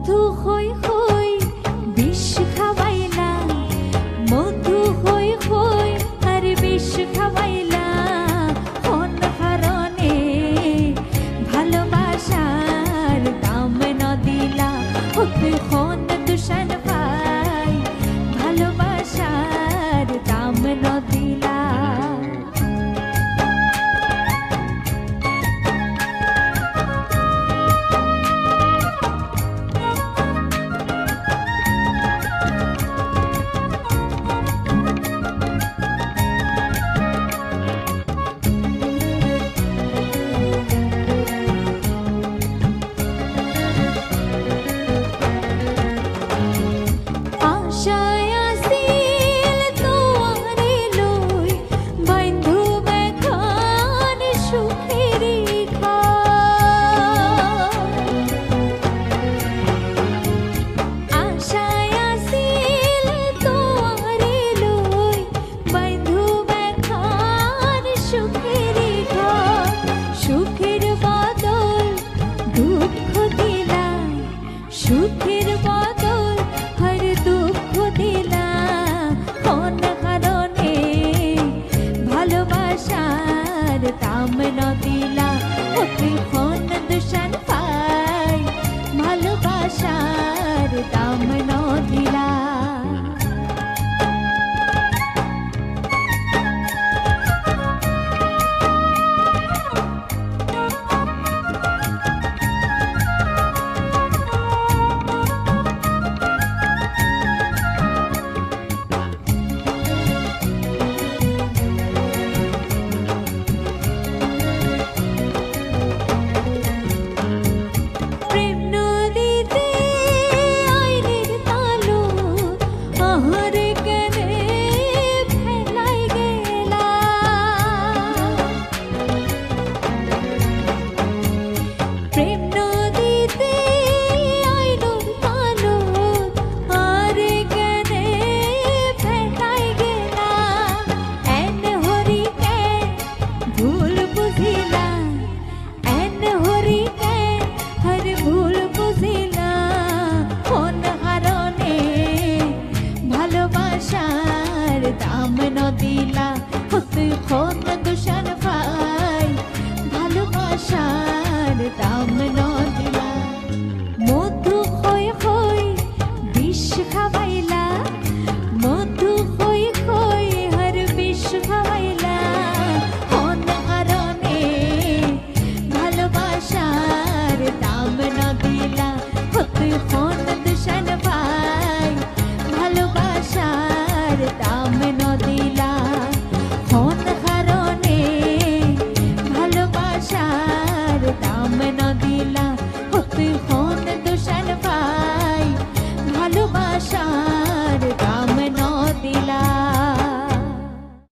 মধু হই হই বিষ খাওয়াইলা, মধু হই হই আর বিষ খাওয়াইলা, কোন কারণে ভালোবাসার দাম না দিলা? তুই কোন দূষণ পাই ভালোবাসার দাম না দিলা? সুখের বদল হর দুঃখ দিলা, কোন কারণে ভালোবাসার দাম না দিলা? তুই কোন দূষণ পাই ভালোবাসা